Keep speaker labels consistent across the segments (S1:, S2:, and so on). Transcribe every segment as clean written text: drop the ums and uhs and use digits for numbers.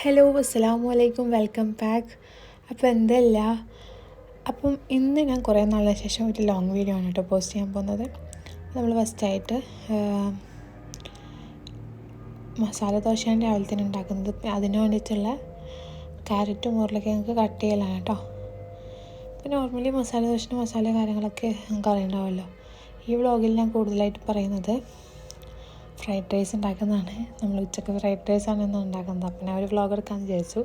S1: Hello അസ്സലാമു അലൈക്കും, welcome back. അപ്പോൾ എന്തല്ല, ഇന്ന് ഞാൻ കുറേ നാളിന് ശേഷം ഒരു ലോങ് വീഡിയോ ആണ് കേട്ടോ പോസ്റ്റ് ചെയ്യാൻ പോകുന്നത്. നമ്മൾ ഫസ്റ്റായിട്ട് മസാല ദോശേൻ്റെ രാവിലെ തന്നെ ഉണ്ടാക്കുന്നത്. അതിന് വേണ്ടിയിട്ടുള്ള ക്യാരറ്റും ഉരുളക്കിഴങ്ങ് കട്ട് ചെയ്യലാണ് കേട്ടോ. ഇപ്പോൾ നോർമലി മസാല ദോശൻ്റെ മസാല കാര്യങ്ങളൊക്കെ നമുക്ക് അറിയണ്ടാവുമല്ലോ. ഈ വ്ളോഗിൽ ഞാൻ കൂടുതലായിട്ട് പറയുന്നത് ഫ്രൈഡ് റൈസ് ഉണ്ടാക്കുന്നതാണ്. നമ്മൾ ഉച്ചക്ക് ഫ്രൈഡ് റൈസാണ് ഇന്ന് ഉണ്ടാക്കുന്നത്. അപ്പം ഞാൻ ഒരു വ്ളോഗ് എടുക്കാമെന്ന് വിചാരിച്ചു.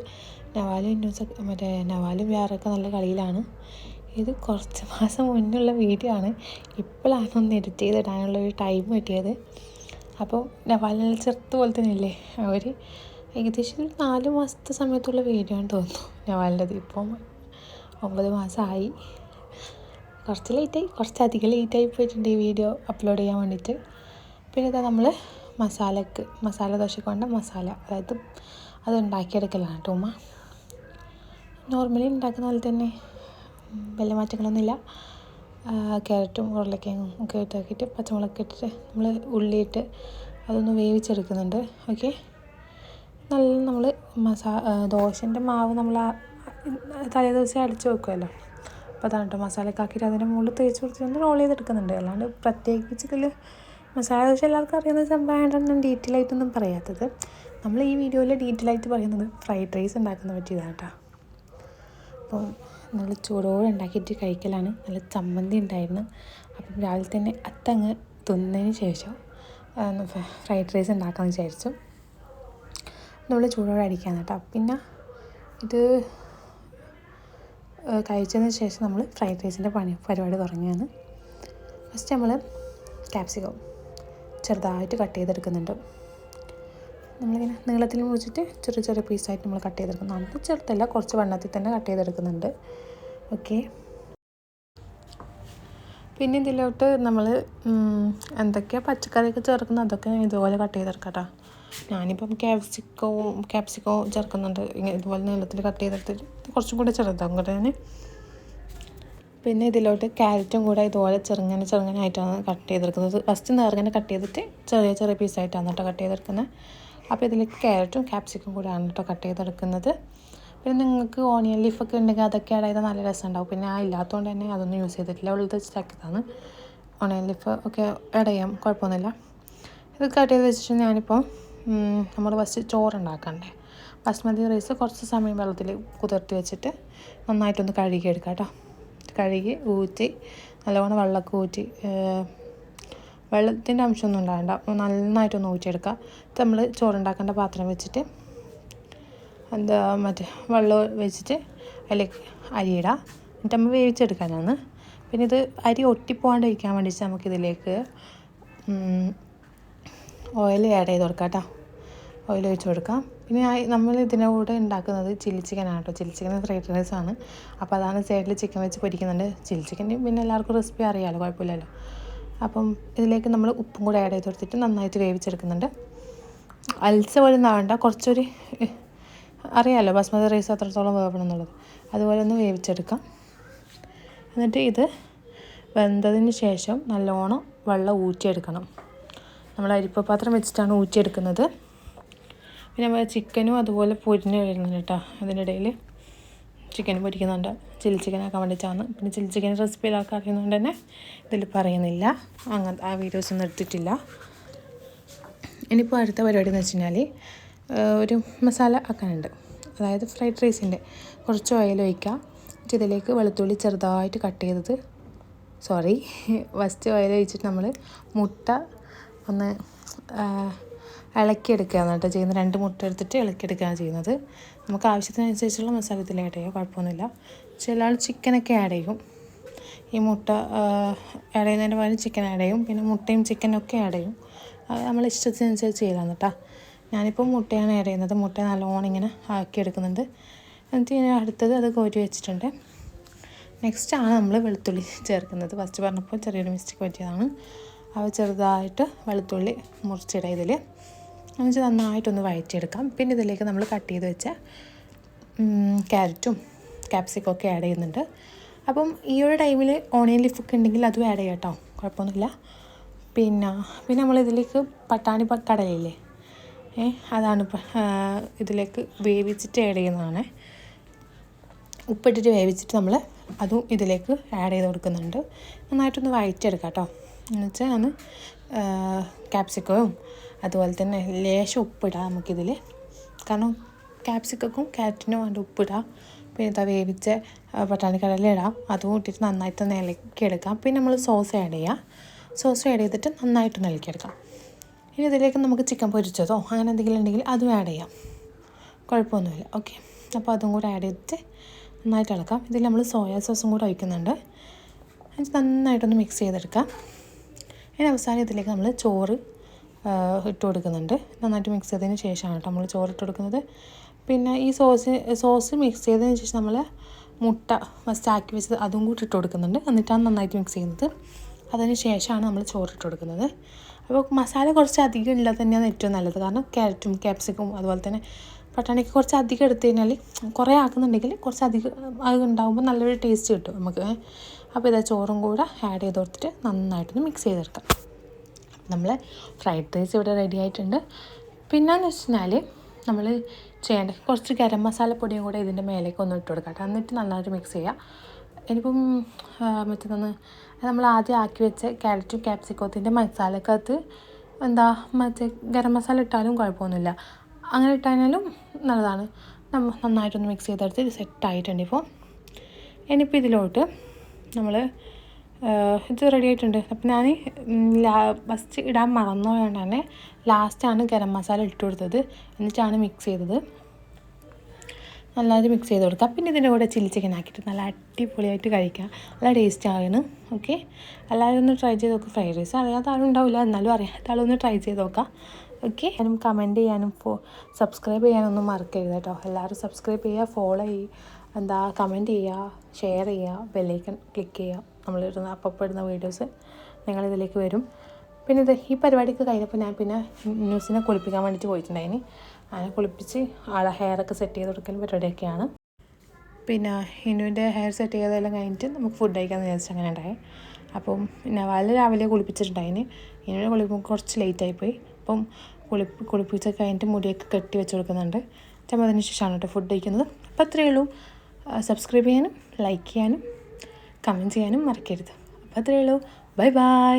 S1: നവാലും വേറൊക്കെ നല്ല കളിയിലാണ്. ഇത് കുറച്ച് മാസം മുന്നുള്ള വീഡിയോ ആണ്. ഇപ്പോഴാണ് ഒന്ന് എഡിറ്റ് ചെയ്തിടാനുള്ളൊരു ടൈം കിട്ടിയത്. അപ്പോൾ നവാലിനെ ചെറുത്ത് പോലെ തന്നെ ഇല്ലേ, അവർ ഏകദേശം ഒരു 4 മാസത്തെ സമയത്തുള്ള വീഡിയോ ആണെന്ന് തോന്നുന്നു നവാലിൻ്റെത്. ഇപ്പം 9 മാസമായി. കുറച്ചധികം ലേറ്റായി പോയിട്ടുണ്ട് ഈ വീഡിയോ അപ്ലോഡ് ചെയ്യാൻ വേണ്ടിയിട്ട്. പിന്നെ ഇതാ നമ്മൾ മസാല ദോശയ്ക്ക് വേണ്ട മസാല, അതായത് അത് ഉണ്ടാക്കിയെടുക്കലാണ് കേട്ടോ ഉമ്മ. നോർമലി ഉണ്ടാക്കുന്ന പോലെ തന്നെ വലിയ മാറ്റങ്ങളൊന്നുമില്ല. ക്യാരറ്റും ഉരുളക്കിഴങ്ങും ഒക്കെ ഇട്ടാക്കിയിട്ട് പച്ചമുളക് ഇട്ടിട്ട് നമ്മൾ ഉള്ളിയിട്ട് അതൊന്ന് വേവിച്ചെടുക്കുന്നുണ്ട്. ഓക്കെ, നമ്മൾ ദോശൻ്റെ മാവ് നമ്മൾ തലേ ദിവസം അടിച്ച് വെക്കുമല്ലോ. അപ്പോൾ അതാണ് കേട്ടോ മസാലയൊക്കെ ആക്കിയിട്ട് അതിൻ്റെ മുകളിൽ തേച്ച് കൊടുത്തിട്ട് റോൾ ചെയ്തെടുക്കുന്നുണ്ട്. അല്ലാണ്ട് പ്രത്യേകിച്ച് ഇതിൽ മസാല ദോശ എല്ലാവർക്കും അറിയുന്ന സംഭവമായിട്ടാണ് ഞാൻ ഡീറ്റെയിൽ ആയിട്ടൊന്നും പറയാത്തത്. നമ്മൾ ഈ വീഡിയോയിൽ ഡീറ്റെയിൽ ആയിട്ട് പറയുന്നത് ഫ്രൈഡ് റൈസ് ഉണ്ടാക്കുന്ന പറ്റിയതാണ് കേട്ടോ. അപ്പോൾ നല്ല ചൂടോടെ ഉണ്ടാക്കിയിട്ട് കഴിക്കലാണ്. നല്ല ചമ്മന്തി ഉണ്ടായിരുന്നു. അപ്പം രാവിലെ തന്നെ അത്തങ്ങ് തിന്നതിന് ശേഷം ഫ്രൈഡ് റൈസ് ഉണ്ടാക്കാമെന്ന് വിചാരിച്ചു. നമ്മൾ ചൂടോടെ അടിക്കാമെന്ന് കേട്ടോ. പിന്നെ ഇത് കഴിച്ചതിന് ശേഷം നമ്മൾ ഫ്രൈഡ് റൈസിൻ്റെ പരിപാടി തുടങ്ങിയാണ്. ഫസ്റ്റ് നമ്മൾ ക്യാപ്സിക്കം ചെറുതായിട്ട് കട്ട് ചെയ്തെടുക്കുന്നുണ്ട്. നമ്മളിങ്ങനെ നീളത്തിൽ മുറിച്ചിട്ട് ചെറിയ ചെറിയ പീസായിട്ട് നമ്മൾ കട്ട് ചെയ്തെടുക്കുന്നു. അത് ചെറുതല്ല, കുറച്ച് വണ്ണത്തിൽ തന്നെ കട്ട് ചെയ്തെടുക്കുന്നുണ്ട്. ഓക്കെ, പിന്നെ ഇതിലോട്ട് നമ്മൾ എന്തൊക്കെയാണ് പച്ചക്കറിയൊക്കെ ചേർക്കുന്നത് അതൊക്കെ ഇതുപോലെ കട്ട് ചെയ്തെടുക്കാം കേട്ടോ. ഞാനിപ്പം ക്യാപ്സിക്കോ ചേർക്കുന്നുണ്ട്. ഇതുപോലെ നീളത്തിൽ കട്ട് ചെയ്തെടുത്തിട്ട് കുറച്ചും കൂടെ ചെറുതാകും കേട്ടോ ഞാൻ. പിന്നെ ഇതിലോട്ട് ക്യാരറ്റും കൂടെ ഇതുപോലെ ചെറുങ്ങനായിട്ടാണ് കട്ട് ചെയ്തെടുക്കുന്നത്. ഫസ്റ്റ് നേർങ്ങനെ കട്ട് ചെയ്തിട്ട് ചെറിയ ചെറിയ പീസായിട്ടാണ് കേട്ടോ കട്ട് ചെയ്തെടുക്കുന്നത്. അപ്പോൾ ഇതിലേക്ക് ക്യാരറ്റും ക്യാപ്സിക്കും കൂടെയാണ് കേട്ടോ കട്ട് ചെയ്തെടുക്കുന്നത്. പിന്നെ നിങ്ങൾക്ക് ഓണിയൻ ലീഫൊക്കെ ഉണ്ടെങ്കിൽ അതൊക്കെ ആഡ് ചെയ്താൽ നല്ല രസം ഉണ്ടാവും. പിന്നെ ഇല്ലാത്തതുകൊണ്ട് തന്നെ അതൊന്നും യൂസ് ചെയ്തിട്ടില്ല, ഉള്ളത് വെച്ചിട്ടാക്കിയതാണ്. ഓണിയൻ ലീഫ് ഒക്കെ ആഡ് ചെയ്യാം, കുഴപ്പമൊന്നുമില്ല. ഇത് കട്ട് ചെയ്ത് വെച്ചിട്ട് ഞാനിപ്പോൾ നമ്മൾ ഫസ്റ്റ് ചോറുണ്ടാക്കണ്ടേ. ബസ്മതി റൈസ് കുറച്ച് സമയം വെള്ളത്തിൽ കുതിർത്തി വെച്ചിട്ട് നന്നായിട്ടൊന്ന് കഴുകിയെടുക്കാം കേട്ടോ. കഴുകി ഊറ്റി നല്ലവണ്ണം വെള്ളമൊക്കെ ഊറ്റി, വെള്ളത്തിൻ്റെ അംശമൊന്നും ഉണ്ടാകണ്ട, നന്നായിട്ടൊന്ന് ഊറ്റിയെടുക്കുക. നമ്മൾ ചോറുണ്ടാക്കേണ്ട പാത്രം വെച്ചിട്ട് വെള്ളം വെച്ചിട്ട് അതിലേക്ക് അരിയിടാം. എന്നിട്ട് നമ്മൾ വേവിച്ചെടുക്കാനാണ്. പിന്നെ ഇത് അരി ഒട്ടിപ്പോകാണ്ടിരിക്കാൻ വേണ്ടിയിട്ട് നമുക്കിതിലേക്ക് ഓയിൽ ആഡ് ചെയ്ത് കൊടുക്കാം കേട്ടോ. ഓയിൽ ഒഴിച്ച് കൊടുക്കാം. പിന്നെ നമ്മൾ ഇതിൻ്റെ കൂടെ ഉണ്ടാക്കുന്നത് ചില്ലി ചിക്കനാണ് കേട്ടോ. ചില്ലി ചിക്കൻ ഫ്രൈഡ് റൈസാണ്. അപ്പോൾ അതാണ് സൈഡിൽ ചിക്കൻ വെച്ച് പൊരിക്കുന്നുണ്ട്. ചില്ലി ചിക്കൻ പിന്നെ എല്ലാവർക്കും റെസിപ്പി അറിയാമല്ലോ, കുഴപ്പമില്ലല്ലോ. അപ്പം ഇതിലേക്ക് നമ്മൾ ഉപ്പും കൂടെ ആഡ് ചെയ്ത് കൊടുത്തിട്ട് നന്നായിട്ട് വേവിച്ചെടുക്കുന്നുണ്ട്. അൽസ പോലെ ആവണ്ട, കുറച്ചൊരു അറിയാമല്ലോ ബസ്മതി റൈസ് എത്രത്തോളം വേവണം എന്നുള്ളത്, അതുപോലെ ഒന്ന് വേവിച്ചെടുക്കാം. എന്നിട്ട് ഇത് വെന്തതിന് ശേഷം നല്ലോണം വെള്ളം ഊറ്റിയെടുക്കണം. നമ്മൾ അരിപ്പ പാത്രം വെച്ചിട്ടാണ് ഊറ്റിയെടുക്കുന്നത്. പിന്നെ നമ്മൾ ചിക്കനും അതുപോലെ പൊരിഞ്ഞ് വരുന്നുണ്ട് കേട്ടോ. അതിനിടയിൽ ചിക്കൻ പൊരിക്കുന്നുണ്ട്, ചില്ലി ചിക്കൻ ആക്കാൻ വേണ്ടിയിട്ടാണ്. പിന്നെ ചില്ലി ചിക്കൻ റെസിപ്പിയിലൊക്കെ അറിയുന്നതുകൊണ്ട് തന്നെ ഇതിൽ പറയുന്നില്ല, അങ്ങനത്തെ ആ വീഡിയോസൊന്നും എടുത്തിട്ടില്ല. ഇനിയിപ്പോൾ അടുത്ത പരിപാടി എന്ന് വെച്ച് കഴിഞ്ഞാൽ ഒരു മസാല ആക്കാനുണ്ട്. അതായത് ഫ്രൈഡ് റൈസിൻ്റെ കുറച്ച് ഓയിൽ ഒഴിക്കുക. എന്നിട്ട് ഇതിലേക്ക് വെളുത്തുള്ളി ചെറുതായിട്ട് കട്ട് ചെയ്തത് ഫസ്റ്റ് ഓയിൽ ഒഴിച്ചിട്ട് നമ്മൾ മുട്ട ഒന്ന് ഇളക്കിയെടുക്കുകയാണ് കേട്ടോ ചെയ്യുന്നത്. 2 മുട്ട എടുത്തിട്ട് ഇളക്കിയെടുക്കുകയാണ് ചെയ്യുന്നത്. നമുക്ക് ആവശ്യത്തിനനുസരിച്ചുള്ള മസാല ഇതിൽ ആഡ് ചെയ്യുക, കുഴപ്പമൊന്നുമില്ല. ചില ആൾ ചിക്കനൊക്കെ ആഡ് ചെയ്യും. ഈ മുട്ട ആഡ് ചെയ്യുന്നതിന് പകരം ചിക്കൻ ആഡ് ചെയ്യും. പിന്നെ മുട്ടയും ചിക്കനൊക്കെ ആഡ് ചെയ്യും. അത് നമ്മൾ ഇഷ്ടത്തിനനുസരിച്ച് ചെയ്യലാണ് കേട്ടോ. ഞാനിപ്പോൾ മുട്ടയാണ് ആഡ് ചെയ്യുന്നത്. മുട്ട നല്ലോണം ഇങ്ങനെ ആക്കിയെടുക്കുന്നുണ്ട്. എന്നിട്ട് ഇനി അടുത്തത് അത് കോരി വെച്ചിട്ടുണ്ട്. നെക്സ്റ്റാണ് നമ്മൾ വെളുത്തുള്ളി ചേർക്കുന്നത്. ഫസ്റ്റ് പറഞ്ഞപ്പോൾ ചെറിയൊരു മിസ്റ്റേക്ക് പറ്റിയതാണ്. അവ ചെറുതായിട്ട് വെളുത്തുള്ളി മുറിച്ചിടുക ഇതിൽ. എന്നിട്ട് നന്നായിട്ടൊന്ന് വഴറ്റിയെടുക്കാം. പിന്നെ ഇതിലേക്ക് നമ്മൾ കട്ട് ചെയ്ത് വെച്ച ക്യാരറ്റും ക്യാപ്സിക്കും ഒക്കെ ആഡ് ചെയ്യുന്നുണ്ട്. അപ്പം ഈ ഒരു ടൈമിൽ ഓണിയൻ ലീഫൊക്കെ ഉണ്ടെങ്കിൽ അതും ആഡ് ചെയ്യാം കേട്ടോ, കുഴപ്പമൊന്നുമില്ല. പിന്നെ നമ്മളിതിലേക്ക് പട്ടാണി കടലയില്ലേ, അതാണ് ഇപ്പം ഇതിലേക്ക് വേവിച്ചിട്ട് ആഡ് ചെയ്യുന്നതാണ്. ഉപ്പിട്ടിട്ട് വേവിച്ചിട്ട് നമ്മൾ അതും ഇതിലേക്ക് ആഡ് ചെയ്ത് കൊടുക്കുന്നുണ്ട്. നന്നായിട്ടൊന്ന് വഴറ്റിയെടുക്കാം കേട്ടോ. എന്ന് വെച്ചാൽ ഞാൻ ക്യാപ്സിക്കവും അതുപോലെ തന്നെ ലേശം ഉപ്പിടാം നമുക്കിതിൽ. കാരണം ക്യാപ്സിക്കും ക്യാരറ്റിനും വേണ്ട ഉപ്പിടാം. പിന്നെ ഇതാ വേവിച്ച പട്ടാണിക്കടല ഇടാം. അതും ഇട്ടിട്ട് നന്നായിട്ടൊന്ന് ഇളക്കിയെടുക്കാം. പിന്നെ നമ്മൾ സോസ് ആഡ് ചെയ്യാം. സോസ് ആഡ് ചെയ്തിട്ട് നന്നായിട്ടൊന്ന് ഇളക്കിയെടുക്കാം. ഇനി ഇതിലേക്ക് നമുക്ക് ചിക്കൻ പൊരിച്ചതോ അങ്ങനെ എന്തെങ്കിലും ഉണ്ടെങ്കിൽ അതും ആഡ് ചെയ്യാം, കുഴപ്പമൊന്നുമില്ല. ഓക്കെ, അപ്പോൾ അതും കൂടെ ആഡ് ചെയ്തിട്ട് നന്നായിട്ട് ഇളക്കാം. ഇതിൽ നമ്മൾ സോയാ സോസും കൂടെ ഒഴിക്കുന്നുണ്ട്. എന്നിട്ട് നന്നായിട്ടൊന്ന് മിക്സ് ചെയ്തെടുക്കാം. ഇനി അവസാനം ഇതിലേക്ക് നമ്മൾ ചോറ് ഇട്ട് കൊടുക്കുന്നുണ്ട്. നന്നായിട്ട് മിക്സ് ചെയ്തതിന് ശേഷമാണ് കേട്ടോ നമ്മൾ ചോറ് ഇട്ട് കൊടുക്കുന്നത്. പിന്നെ ഈ സോസ് മിക്സ് ചെയ്തതിന് ശേഷം നമ്മൾ മുട്ട ഫസ്റ്റ് ആക്കി വെച്ചത് അതും കൂടി ഇട്ട് കൊടുക്കുന്നുണ്ട്. എന്നിട്ടാണ് നന്നായിട്ട് മിക്സ് ചെയ്യുന്നത്. അതിന് ശേഷമാണ് നമ്മൾ ചോറ് ഇട്ട് കൊടുക്കുന്നത്. അപ്പോൾ മസാല കുറച്ച് അധികം ഉള്ളത് തന്നെയാണ് ഏറ്റവും നല്ലത്. കാരണം ക്യാരറ്റും ക്യാപ്സിക്കും അതുപോലെ തന്നെ പട്ടാണിക്ക് കുറച്ച് അധികം എടുത്തു കഴിഞ്ഞാൽ, കുറേ ആക്കുന്നുണ്ടെങ്കിൽ കുറച്ച് അധികം അത് ഉണ്ടാകുമ്പോൾ നല്ലൊരു ടേസ്റ്റ് കിട്ടും നമുക്ക്. അപ്പോൾ ഇതാ ചോറും കൂടെ ആഡ് ചെയ്ത് കൊടുത്തിട്ട് നന്നായിട്ടൊന്ന് മിക്സ് ചെയ്തെടുക്കാം. നമ്മൾ ഫ്രൈഡ് റൈസ് ഇവിടെ റെഡി ആയിട്ടുണ്ട്. പിന്നെയെന്ന് വെച്ച് കഴിഞ്ഞാൽ നമ്മൾ ചെയ്യേണ്ട കുറച്ച് ഗരം മസാലപ്പൊടിയും കൂടെ ഇതിൻ്റെ മേലേക്ക് ഒന്ന് ഇട്ട് കൊടുക്കാം. എന്നിട്ട് നന്നായിട്ട് മിക്സ് ചെയ്യുക. ഇനിയിപ്പം മറ്റേതൊന്ന് നമ്മൾ ആദ്യം ആക്കി വെച്ച ക്യാരറ്റും ക്യാപ്സിക്കത്തിൻ്റെ മസാലക്കകത്ത് മറ്റേ ഗരം മസാല ഇട്ടാലും കുഴപ്പമൊന്നുമില്ല. അങ്ങനെ ഇട്ടാലും നല്ലതാണ്. നമ്മൾ നന്നായിട്ടൊന്ന് മിക്സ് ചെയ്തെടുത്ത് സെറ്റായിട്ടുണ്ട്. ഇനിയിപ്പോൾ ഇതിലോട്ട് നമ്മൾ ഇത് റെഡി ആയിട്ടുണ്ട്. അപ്പം ഞാൻ ഫസ്റ്റ് ഇടാൻ മറന്നുകൊണ്ട് തന്നെ ലാസ്റ്റാണ് ഗരം മസാല ഇട്ട് കൊടുത്തത്. എന്നിട്ടാണ് മിക്സ് ചെയ്തത്. നല്ലതായിട്ട് മിക്സ് ചെയ്ത് കൊടുക്കുക. പിന്നെ ഇതിൻ്റെ കൂടെ ചില്ലി ചിക്കൻ ആക്കിയിട്ട് നല്ല അടിപൊളിയായിട്ട് കഴിക്കാം. നല്ല ടേസ്റ്റാണ്. ഓക്കെ, എല്ലാവരും ഒന്ന് ട്രൈ ചെയ്ത് നോക്കുക. ഫ്രൈഡ് റൈസ് അറിയാത്ത ആളും ഉണ്ടാവില്ല, എന്നാലും അറിയാത്ത ആളൊന്ന് ട്രൈ ചെയ്ത് നോക്കാം. ഓക്കെ, ഞാനും കമൻറ്റ് ചെയ്യാനും സബ്സ്ക്രൈബ് ചെയ്യാനൊന്നും മറക്കരുത് കേട്ടോ. എല്ലാവരും സബ്സ്ക്രൈബ് ചെയ്യുക, ഫോളോ ചെയ്യുക, കമൻറ്റ് ചെയ്യുക, ഷെയർ ചെയ്യുക, ബെല്ലൈക്കൺ ക്ലിക്ക് ചെയ്യുക. നമ്മളിടുന്ന അപ്പോൾ ഇടുന്ന വീഡിയോസ് നിങ്ങളിതിലേക്ക് വരും. പിന്നെ ഈ പരിപാടിയൊക്കെ കഴിഞ്ഞപ്പോൾ ഞാൻ പിന്നെ ന്യൂസിനെ കുളിപ്പിക്കാൻ വേണ്ടിയിട്ട് പോയിട്ടുണ്ടായിന്. അതിനെ കുളിപ്പിച്ച് ആളെ ഹെയറൊക്കെ സെറ്റ് ചെയ്ത് കൊടുക്കുന്ന പരിപാടിയൊക്കെയാണ്. പിന്നെ ഹിനുവിൻ്റെ ഹെയർ സെറ്റ് ചെയ്തതെല്ലാം കഴിഞ്ഞിട്ട് നമുക്ക് ഫുഡ് കഴിക്കാമെന്ന് വിചാരിച്ചു അങ്ങനെ ഉണ്ടായി. അപ്പം പിന്നെ വളരെ രാവിലെ കുളിപ്പിച്ചിട്ടുണ്ടായിന്. ഹിനുവിനെ കുളിക്കുമ്പോൾ കുറച്ച് ലേറ്റായിപ്പോയി. അപ്പം കുളിപ്പിച്ചൊക്കെ കഴിഞ്ഞിട്ട് മുടിയൊക്കെ കെട്ടി വെച്ച് കൊടുക്കുന്നുണ്ട്. ചിലപ്പോൾ അതിന് ശേഷമാണ് കേട്ടോ ഫുഡ് കഴിക്കുന്നത്. അപ്പോൾ അത്രയേ ഉള്ളൂ. സബ്സ്ക്രൈബ് ചെയ്യാനും ലൈക്ക് ചെയ്യാനും കമൻറ്റ് ചെയ്യാനും മറക്കരുത്. അപ്പോൾ അത്രയേ ഉള്ളൂ. Bye bye.